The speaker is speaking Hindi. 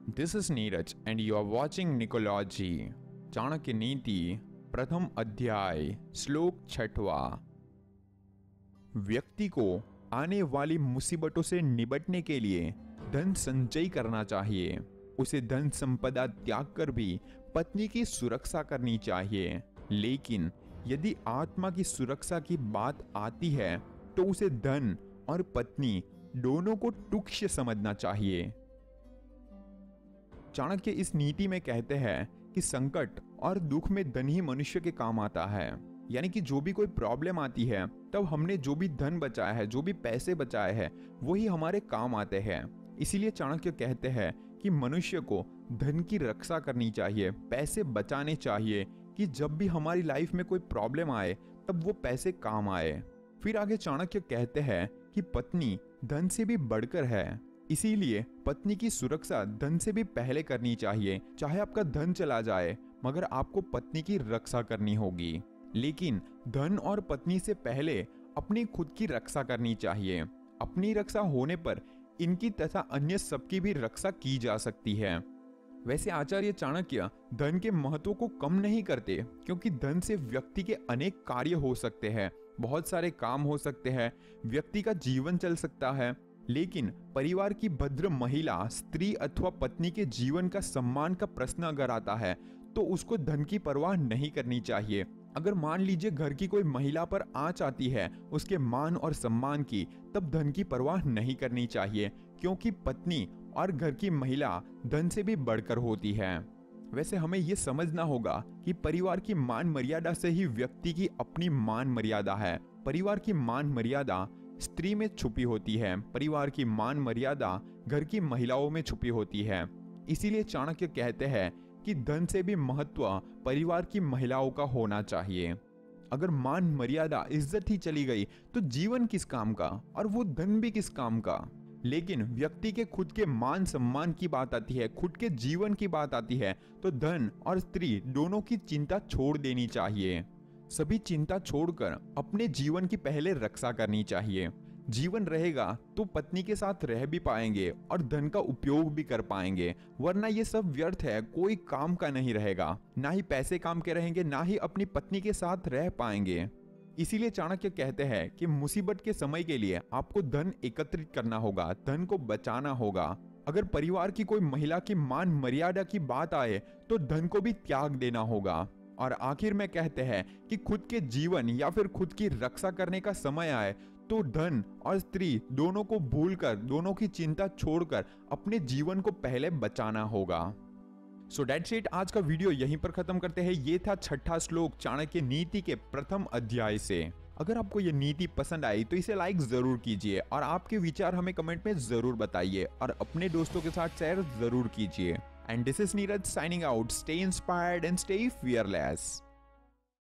This is Neeraj and you are watching निकोलॉजी। चाणक्य नीति प्रथम अध्याय श्लोक 6वां। व्यक्ति को आने वाली मुसीबतों से निपटने के लिए धन संचय करना चाहिए। उसे धन संपदा त्याग कर भी पत्नी की सुरक्षा करनी चाहिए। लेकिन यदि आत्मा की सुरक्षा की बात आती है तो उसे धन और पत्नी दोनों को तुच्छ समझना चाहिए। चाणक्य इस नीति में कहते हैं कि संकट और दुख में धन ही मनुष्य के काम आता है। यानी कि जो भी कोई प्रॉब्लम आती है तब हमने जो भी धन बचाया है, जो भी पैसे बचाए हैं, वही हमारे काम आते हैं। इसीलिए चाणक्य कहते हैं कि मनुष्य को धन की रक्षा करनी चाहिए, पैसे बचाने चाहिए कि जब भी हमारी लाइफ में कोई प्रॉब्लम आए तब वो पैसे काम आए। फिर आगे चाणक्य कहते हैं कि पत्नी धन से भी बढ़कर है, इसीलिए पत्नी की सुरक्षा धन से भी पहले करनी चाहिए। चाहे आपका धन चला जाए मगर आपको पत्नी की रक्षा करनी होगी। लेकिन धन और पत्नी से पहले अपनी खुद की रक्षा करनी चाहिए। अपनी रक्षा होने पर इनकी तथा अन्य सबकी भी रक्षा की जा सकती है। वैसे आचार्य चाणक्य धन के महत्व को कम नहीं करते, क्योंकि धन से व्यक्ति के अनेक कार्य हो सकते हैं, बहुत सारे काम हो सकते हैं, व्यक्ति का जीवन चल सकता है। लेकिन परिवार की भद्र महिला, स्त्री अथवा पत्नी के जीवन का सम्मान का प्रश्न अगर आता है तो उसको धन की परवाह नहीं करनी चाहिए। अगर मान लीजिए घर की कोई महिला पर आंच आती है उसके मान और सम्मान की, तब धन की परवाह नहीं करनी चाहिए, क्योंकि पत्नी और घर की महिला धन से भी बढ़कर होती है। वैसे हमें यह समझना होगा कि परिवार की मान मर्यादा से ही व्यक्ति की अपनी मान मर्यादा है। परिवार की मान मर्यादा स्त्री में छुपी होती है, परिवार की मान मर्यादा घर की महिलाओं में छुपी होती है। इसीलिए चाणक्य कहते हैं कि धन से भी महत्व परिवार की महिलाओं का होना चाहिए। अगर मान मर्यादा, इज्जत ही चली गई तो जीवन किस काम का और वो धन भी किस काम का। लेकिन व्यक्ति के खुद के मान सम्मान की बात आती है, खुद के जीवन की बात आती है, तो धन और स्त्री दोनों की चिंता छोड़ देनी चाहिए। सभी चिंता छोड़कर अपने जीवन की पहले रक्षा करनी चाहिए। जीवन रहेगा तो पत्नी के साथ रह भी पाएंगे और धन का उपयोग भी कर पाएंगे, वरना ये सब व्यर्थ है, कोई काम का नहीं रहेगा। ना ही पैसे काम के रहेंगे, ना ही अपनी पत्नी के साथ रह पाएंगे। इसीलिए चाणक्य कहते हैं कि मुसीबत के समय के लिए आपको धन एकत्रित करना होगा, धन को बचाना होगा। अगर परिवार की कोई महिला की मान मर्यादा की बात आए तो धन को भी त्याग देना होगा। और आखिर में कहते हैं कि खुद के जीवन या फिर खुद की रक्षा करने का समय आए तो धन और स्त्री दोनों को भूलकर, दोनों की चिंता छोड़कर अपने जीवन को पहले बचाना होगा। So that's it. आज का वीडियो यहीं पर खत्म करते हैं। ये था 6वां श्लोक चाणक्य नीति के प्रथम अध्याय से। अगर आपको ये नीति पसंद आई तो इसे लाइक जरूर कीजिए और आपके विचार हमें कमेंट में जरूर बताइए और अपने दोस्तों के साथ शेयर जरूर कीजिए। And this is Neeraj signing out. Stay inspired and stay fearless.